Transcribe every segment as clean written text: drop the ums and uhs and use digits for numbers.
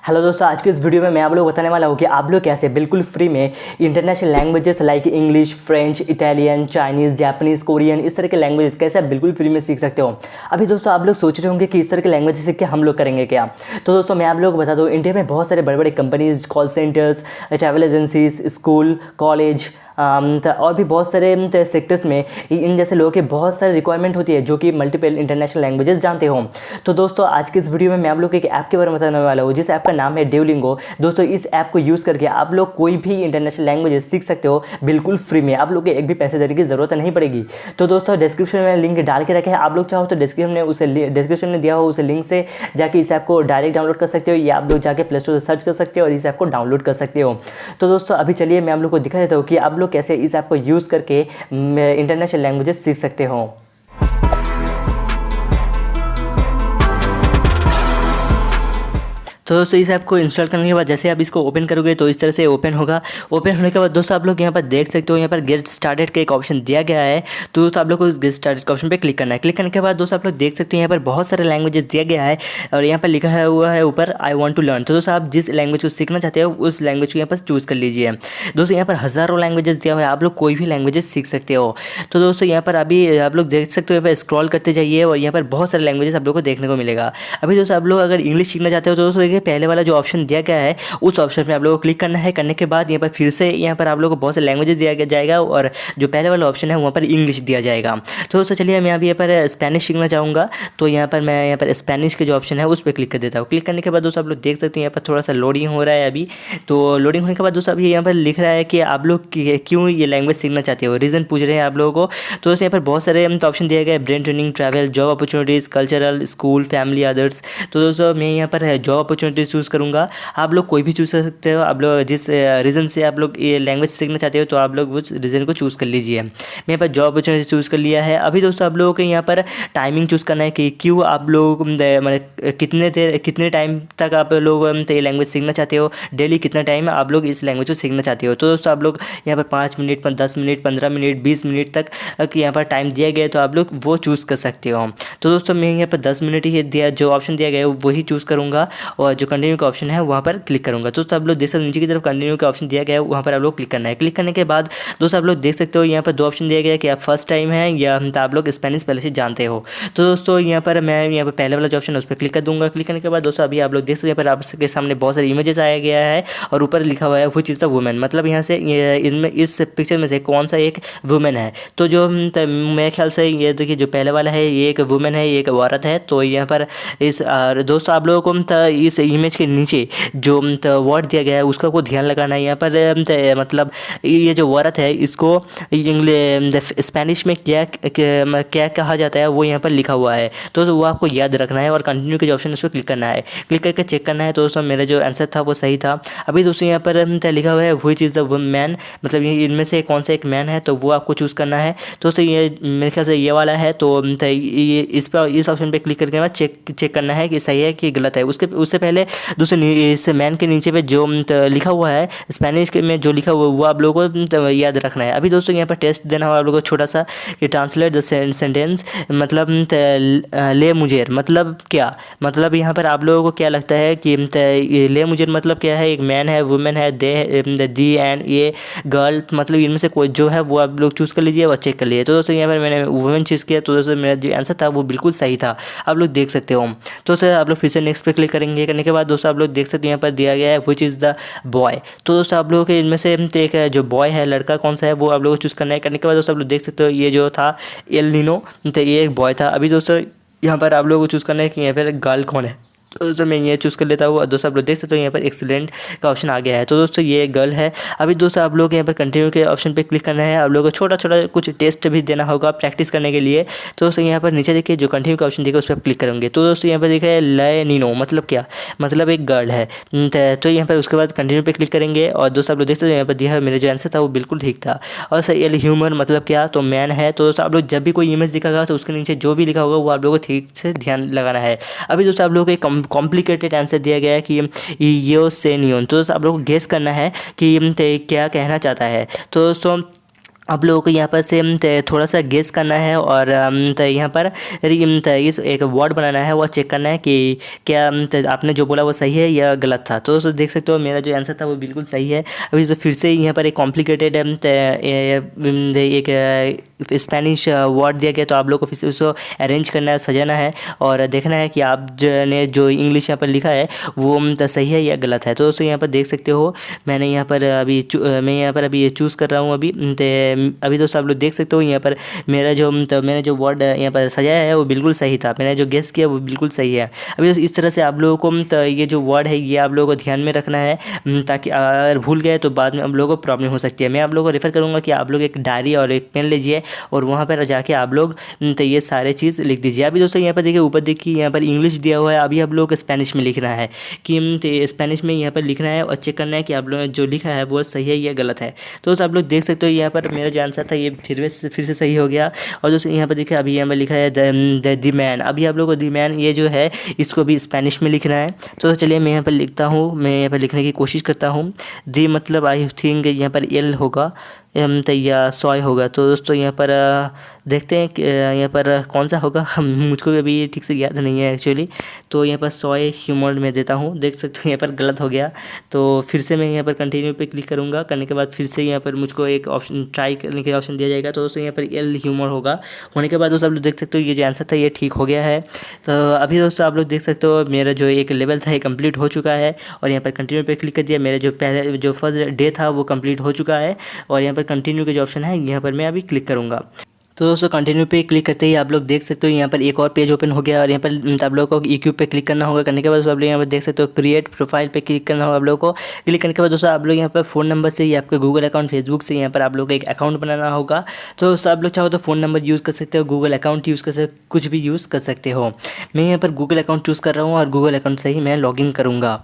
Hello दोस्तों, आज के इस वीडियो में मैं आप लोग बताने वाला हूँ कि आप लोग कैसे बिल्कुल फ्री में international languages like English, French, Italian, Chinese, Japanese, Korean, इस तरह के लैंग्वेजेस कैसे आप बिल्कुल फ्री में सीख सकते हो। अभी दोस्तों आप लोग सोच रहे होंगे कि इस तरह के लैंग्वेज सीख के हम लोग करेंगे क्या। तो दोस्तों मैं आप लोगों को बता दूँ, इंडिया में बहुत सारे बड़े बड़े companies, call centres, travel agencies, school, college और भी बहुत सारे सेक्टर्स में इन जैसे लोगों की बहुत सारी रिक्वायरमेंट होती है जो कि मल्टीपल इंटरनेशनल लैंग्वेजेस जानते हो। तो दोस्तों आज के इस वीडियो में मैं आप लोग को एक ऐप के बारे में बताने वाला हूँ जिस ऐप का नाम है ड्यूलिंगो। दोस्तों इस ऐप को यूज़ करके आप लोग कोई भी इंटरनेशनल लैंग्वेजेस सीख सकते हो बिल्कुल फ्री में। आप लोग को एक भी पैसे देने की ज़रूरत नहीं पड़ेगी। तो दोस्तों डिस्क्रिप्शन में लिंक डाल के रखे हैं, आप लोग चाहो तो डिस्क्रिप्शन में दिया हो उस लिंक से जाके इस ऐप को डायरेक्ट डाउनलोड कर सकते हो, या आप लोग जाके प्ले स्टोर से सर्च कर सकते हो और इस ऐप को डाउनलोड कर सकते हो। तो दोस्तों अभी चलिए मैं आप लोग को दिखा देता हूँ कि आप लोग कैसे इस ऐप को यूज़ करके इंटरनेशनल लैंग्वेजेस सीख सकते हो। तो दोस्तों इस ऐप को इंस्टॉल करने के बाद जैसे आप इसको ओपन करोगे तो इस तरह से ओपन होगा। ओपन होने के बाद दोस्तों आप लोग यहाँ पर देख सकते हो, यहाँ पर गेट स्टार्टेड का एक ऑप्शन दिया गया है। तो दोस्तों आप लोग को गेट स्टार्टेड का ऑप्शन पे क्लिक करना है। क्लिक करने के बाद दोस्तों आप लोग देख सकते हो यहाँ पर बहुत सारे लैंग्वेजेस दिया गया है और यहाँ पर लिखा हुआ है ऊपर आई वांट टू लर्न। तो दोस्तों आप जिस लैंग्वेज को सीखना चाहते हो उस लैंग्वेज को यहाँ पर चूज़ कर लीजिए। दोस्तों यहाँ पर हज़ारों लैंग्वेजेस दिया हुआ है, आप लोग कोई भी लैंग्वेजेस सीख सकते हो। तो दोस्तों यहाँ पर अभी आप लोग देख सकते हो, यहाँ पर स्क्रॉल करते जाइए और यहाँ पर बहुत सारे लैंग्वेजेस आप लोग को देखने को मिलेगा। अभी दोस्तों आप लोग अगर इंग्लिश सीखना चाहते हो तो दोस्तों देखिए पहले वाला जो ऑप्शन दिया गया है उस ऑप्शन पे आप लोगों को क्लिक करना है। करने के बाद यहाँ पर फिर से यहाँ पर आप लोगों को बहुत सारे लैंग्वेजेस दिया जाएगा और जो पहले वाला ऑप्शन है वहाँ पर इंग्लिश दिया जाएगा। तो दोस्तों चलिए मैं अभी यहाँ पर स्पेनिश सीखना चाहूँगा, तो यहाँ पर मैं यहाँ पर स्पेनिश के जो ऑप्शन है उस पर क्लिक कर देता हूँ। क्लिक करने के बाद दोस्तों आप लोग देख सकते हो यहाँ पर थोड़ा सा लोडिंग हो रहा है अभी। तो लोडिंग होने के बाद दोस्तों अभी यहाँ पर लिख रहा है कि आप लोग क्यों ये लैंग्वेज सीखना चाहते हो, रीज़न पूछ रहे हैं आप लोगों को। तो दोस्तों यहाँ पर बहुत सारे ऑप्शन दिए गए, brain training, travel, job opportunities, cultural, school, family, others. तो दोस्तों मैं यहाँ पर जॉब अपॉर्चुनिटीज़ चूज़ करूँगा। आप लोग कोई भी चूज़ कर सकते हो, आप लोग जिस रीज़न से आप लोग ये लैंग्वेज सीखना चाहते हो तो आप लोग उस रीज़न को चूज़ कर लीजिए। मैं यहाँ पर जॉब अपॉर्चुनिटी चूज़ कर लिया है। अभी दोस्तों आप लोगों को यहाँ पर टाइमिंग चूज़ करना है कि क्यों आप लोग मतलब कितने टाइम तक आप लोग ये लैंग्वेज सीखना चाहते हो, डेली कितना टाइम आप लोग इस लैंग्वेज को सीखना चाहते हो। तो दोस्तों आप लोग यहाँ पर 5 मिनट, 10 मिनट, 15 मिनट, 20 मिनट तक यहाँ पर टाइम दिया गया है, तो आप लोग वो चूज़ कर सकते हो। तो दोस्तों मैं यहाँ पर 10 मिनट ही दिया, जो ऑप्शन दिया गया है वही चूज़ करूँगा और जो कंटिन्यू का ऑप्शन है वहाँ पर क्लिक करूँगा। तो आप लोग देख सकते हो नीचे की तरफ कंटिन्यू का ऑप्शन दिया गया है, वहाँ पर आप लोग क्लिक करना है। क्लिक करने के बाद दोस्तों आप लोग देख सकते हो यहाँ पर 2 ऑप्शन दिया गया है कि आप फर्स्ट टाइम है या आप लोग स्पेनिश पहले से जानते हो। तो दोस्तों यहाँ पर मैं यहाँ पर पहले वाला जो ऑप्शन है उस पर क्लिक कर दूँगा। क्लिक करने के बाद दोस्तों अभी आप लोग देख सकते हो यहाँ पर आपके सामने बहुत सारे इमेजेस आया गया है और ऊपर लिखा हुआ है व्हिच इज़ द वुमेन, मतलब यहाँ से इनमें इस पिक्चर में से कौन सा एक वुमेन है। तो जो मेरे ख्याल से ये देखिए जो पहले वाला है ये एक वुमेन है, ये एक औरत है। तो यहाँ पर इस दोस्तों आप लोगों को इस इमेज के नीचे जो वर्ड दिया गया है उसका को ध्यान लगाना है। यहाँ पर मतलब ये जो औरत है इसको स्पेनिश में क्या कहा जाता है वो यहाँ पर लिखा हुआ है, तो वो आपको याद रखना है और कंटिन्यू के जो ऑप्शन है उस पर क्लिक करना है। क्लिक करके चेक करना है। तो दोस्तों मेरा जो आंसर था वो सही था। अभी दोस्तों यहाँ पर लिखा हुआ है व्हिच इज़ द मैन, मतलब इनमें से कौन सा एक मैन है, तो वो आपको चूज़ करना है। तो दोस्तों ये मेरे ख्याल से ये वाला है। तो ये इस ऑप्शन पर क्लिक करके बाद चेक करना है कि सही है कि गलत है। उससे पहले दोस्तों इस मैन के नीचे पे जो लिखा हुआ है स्पेनिश के में जो लिखा हुआ वो आप लोगों को याद रखना है। अभी दोस्तों यहाँ पर टेस्ट देना होगा आप लोगों को छोटा सा कि ट्रांसलेट द सेंटेंस, मतलब ले मुझेर मतलब क्या, मतलब यहाँ पर आप लोगों को क्या लगता है कि ले मुझेर मतलब क्या है। एक मैन है, वुमेन है, दे, दी एंड ये गर्ल, मतलब इनमें से कोई जो है वो आप लोग चूज़ कर लीजिए और चेक कर लीजिए। तो दोस्तों यहाँ पर मैंने वुमेन चूज़ किया, तो दोस्तों मेरा जो आंसर था वो बिल्कुल सही था, आप लोग देख सकते हो। तो दोस्तों आप लोग फिर से नेक्स्ट पे क्लिक करेंगे। करने के बाद दोस्तों आप लोग देख सकते हो यहाँ पर दिया गया है व्हिच इज़ द बॉय। तो दोस्तों आप लोगों के इनमें से एक जो बॉय है, लड़का कौन सा है वो आप लोगों को चूज़ करना है। करने के बाद दोस्तों आप लोग देख सकते हो ये जो था एल नीनो, तो ये एक बॉय था। अभी दोस्तों यहाँ पर आप लोगों को चूज़ करना है कि यहाँ पर गर्ल कौन है। तो दोस्तों मैं ये चूज़ कर लेता हूँ और दोस्तों आप लोग देख सकते हो यहाँ पर एक्सीलेंट का ऑप्शन आ गया है। तो दोस्तों ये गर्ल है। अभी दोस्तों आप लोग यहाँ पर कंटिन्यू के ऑप्शन पे क्लिक करना है। आप लोगों को छोटा छोटा कुछ टेस्ट भी देना होगा प्रैक्टिस करने के लिए। तो दोस्तों यहाँ पर नीचे देखिए जो कंटिन्यू का ऑप्शन देखिए उस पर क्लिक करेंगे। तो दोस्तों यहाँ पर देखिए है लय नीनो, मतलब क्या, मतलब एक गर्ल है। तो यहाँ पर उसके बाद कंटिन्यू पे क्लिक करेंगे और दोस्तों आप लोग देख सकते हो यहाँ पर दिया है मेरा जो आंसर था वो बिल्कुल ठीक था। और सर एल ह्यूमर मतलब क्या, तो मैन है। तो दोस्तों आप लोग जब भी कोई इमेज दिखागा तो उसके नीचे जो भी लिखा होगा वो आप लोगों को ठीक से ध्यान लगाना है। अभी दोस्तों आप लोगों को एक कॉम्प्लिकेटेड आंसर दिया गया है कि यो से नियन, तो आप लोगों को गेस करना है कि क्या कहना चाहता है। तो दोस्तों आप लोगों को यहाँ पर से थोड़ा सा गेस करना है और यहाँ पर इस एक वर्ड बनाना है, वो चेक करना है कि क्या आपने जो बोला वो सही है या गलत था। तो दोस्तों देख सकते हो मेरा जो आंसर था वो बिल्कुल सही है। अभी तो फिर से यहाँ पर एक कॉम्प्लिकेटेड एक स्पेनिश वर्ड दिया गया, तो आप लोग को फिर से उसको अरेंज करना है, सजाना है और देखना है कि आप ने जो इंग्लिश यहाँ पर लिखा है वो सही है या गलत है। तो दोस्तों यहाँ पर देख सकते हो मैंने यहाँ पर अभी ये चूज़ कर रहा हूँ अभी दोस्तों आप लोग देख सकते हो यहाँ पर मैंने जो वर्ड यहाँ पर सजाया है वो बिल्कुल सही था, मैंने जो गेस किया वो बिल्कुल सही है। अभी इस तरह से आप लोगों को ये जो वर्ड है ये आप लोगों को ध्यान में रखना है, ताकि अगर भूल गए तो बाद में आप लोगों को प्रॉब्लम हो सकती है। मैं आप लोगों को रेफ़र करूँगा कि आप लोग एक डायरी और एक पेन लीजिए और वहाँ पर जाके आप लोग तो ये सारे चीज़ लिख दीजिए। अभी दोस्तों यहाँ पर देखिए ऊपर देखिए यहाँ पर इंग्लिश दिया हुआ है, अभी आप लोग को स्पेनिश में लिखना है कि स्पेनिश में यहाँ पर लिखना है और चेक करना है कि आप लोगों ने जो लिखा है वो सही है या गलत है। तो आप लोग देख सकते हो यहाँ पर मेरा जो आंसर था ये फिर से सही हो गया। और दोस्तों यहाँ पर देखिए अभी यहाँ पर लिखा है द मैन, अभी आप लोगों को द मैन ये जो है इसको भी स्पेनिश में लिखना है। तो चलिए मैं यहाँ पर लिखता हूँ, मैं यहाँ पर लिखने की कोशिश करता हूँ। दी मतलब आई थिंक यहाँ पर एल होगा या सॉय होगा। तो दोस्तों यहाँ पर देखते हैं कि यहाँ पर कौन सा होगा, मुझको भी अभी ठीक से याद नहीं है एक्चुअली। तो यहाँ पर सॉय ह्यूमर में देता हूँ, देख सकते हो यहाँ पर गलत हो गया। तो फिर से मैं यहाँ पर कंटिन्यू पे क्लिक करूँगा, करने के बाद फिर से यहाँ पर मुझको एक ऑप्शन ट्राई करने के ऑप्शन दिया जाएगा। तो दोस्तों यहाँ पर एल ह्यूमर होगा, होने के बाद दोस्तों आप लोग देख सकते हो ये जो आंसर था ये ठीक हो गया है। तो अभी दोस्तों आप लोग देख सकते हो मेरा जो एक लेवल था ये कंप्लीट हो चुका है और यहाँ पर कंटिन्यू पे क्लिक कर दिया, मेरा जो पहले जो फर्स्ट डे था वो कंप्लीट हो चुका है। और यहाँ पर कंटिन्यू के जो ऑप्शन है यहाँ पर मैं अभी क्लिक करूँगा। तो दोस्तों कंटिन्यू पे क्लिक करते ही आप लोग देख सकते हो यहाँ पर एक और पेज ओपन हो गया और यहाँ पर आप लोगों को इक्विप पे क्लिक करना होगा। करने के बाद दोस्तों आप लोग यहाँ पर देख सकते हो क्रिएट प्रोफाइल पे क्लिक करना होगा आप लोगों को। क्लिक करने के बाद दोस्तों आप लोग यहाँ पर फ़ोन नंबर से या आपके गूगल अकाउंट फेसबुक से यहाँ पर आप लोग को एक अकाउंट बनाना होगा। तो दोस्तों आप लोग चाहो तो फ़ोन नंबर यूज़ कर सकते हो, गूगल अकाउंट यूज़ कर सकते, कुछ भी यूज़ कर सकते हो। मैं यहाँ पर गूगल अकाउंट चूज़ कर रहा हूँ और गूगल अकाउंट से ही मैं लॉगिन करूँगा।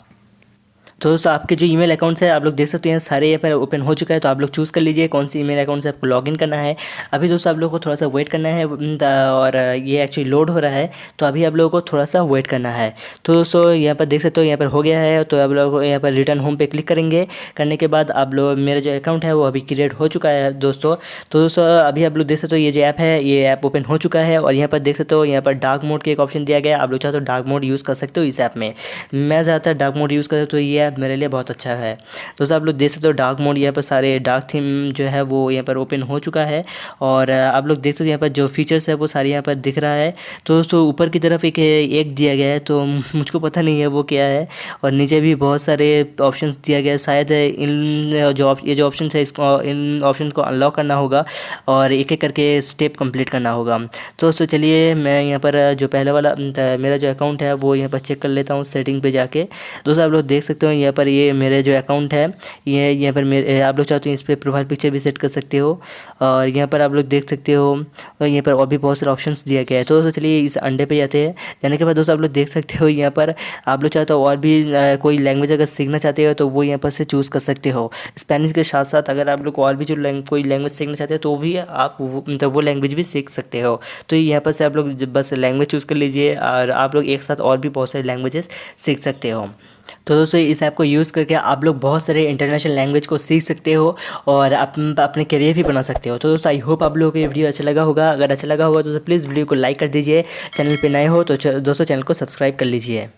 तो दोस्तों आपके जो ईमेल अकाउंट्स है आप लोग देख सकते हैं सारे यहाँ पर ओपन हो चुका है। तो आप लोग चूज़ कर लीजिए कौन सी ईमेल अकाउंट से आपको लॉगिन करना है। अभी दोस्तों आप लोगों को थोड़ा सा वेट करना है और ये एक्चुअली लोड हो रहा है, तो अभी आप लोगों को थोड़ा सा वेट करना है। तो दोस्तों यहाँ पर देख सकते हो यहाँ पर हो गया है। तो आप लोग यहाँ पर रिटर्न होम पे क्लिक करेंगे, करने के बाद आप लोग मेरा जो अकाउंट है वो अभी क्रिएट हो चुका है दोस्तों। तो दोस्तों अभी आप लोग देख सकते हो ये जो ऐप है ये ऐप ओपन हो चुका है और यहाँ पर देख सकते हो यहाँ पर डार्क मोड के एक ऑप्शन दिया गया है। आप लोग चाहो तो डार्क मोड यूज़ कर सकते हो इस ऐप में। मैं ज़्यादातर डार्क मोड यूज़ करता हूँ, तो ये ऐप मेरे लिए बहुत अच्छा है। दोस्तों आप लोग देख सकते हो डार्क मोड यहाँ पर सारे डार्क थीम जो है वो यहाँ पर ओपन हो चुका है और आप लोग देख सकते हो यहाँ पर जो फीचर्स है वो सारे यहाँ पर दिख रहा है। तो दोस्तों ऊपर की तरफ एक दिया गया है, तो मुझको पता नहीं है वो क्या है। और नीचे भी बहुत सारे ऑप्शंस दिया गया है, शायद ये जो ऑप्शन है इसको इन ऑप्शन को अनलॉक करना होगा और एक एक करके स्टेप कंप्लीट करना होगा। तो दोस्तों चलिए मैं यहाँ पर जो पहले वाला मेरा जो अकाउंट है वो यहाँ पर चेक कर लेता हूँ सेटिंग पे जाके। दोस्तों आप लोग देख सकते हो यहाँ पर ये मेरे जो अकाउंट है ये यहाँ पर मेरे आप लोग चाहते हो इस पर प्रोफाइल पिक्चर भी सेट कर सकते हो और यहाँ पर आप लोग देख सकते हो और यहाँ पर और भी बहुत सारे ऑप्शंस दिया गया है। तो दोस्तों चलिए इस अंडे पे जाते हैं। जाने के बाद दोस्तों आप लोग देख सकते हो यहाँ पर आप लोग चाहते हो और भी कोई लैंग्वेज अगर सीखना चाहते हो तो वो यहाँ पर से चूज़ कर सकते हो। स्पेनिश के साथ साथ अगर आप लोग और भी जो कोई लैंग्वेज सीखना चाहते हो तो भी आप वो लैंग्वेज भी सीख सकते हो। तो यहाँ पर से आप लोग बस लैंग्वेज चूज़ कर लीजिए और आप लोग एक साथ और भी बहुत सारी लैंग्वेजेस सीख सकते हो। तो दोस्तों इस ऐप को यूज़ करके आप लोग बहुत सारे इंटरनेशनल लैंग्वेज को सीख सकते हो और अपने करियर भी बना सकते हो। तो दोस्तों आई होप आप लोगों को ये वीडियो अच्छा लगा होगा। अगर अच्छा लगा होगा तो प्लीज़ वीडियो को लाइक कर दीजिए, चैनल पे नए हो तो दोस्तों चैनल को सब्सक्राइब कर लीजिए।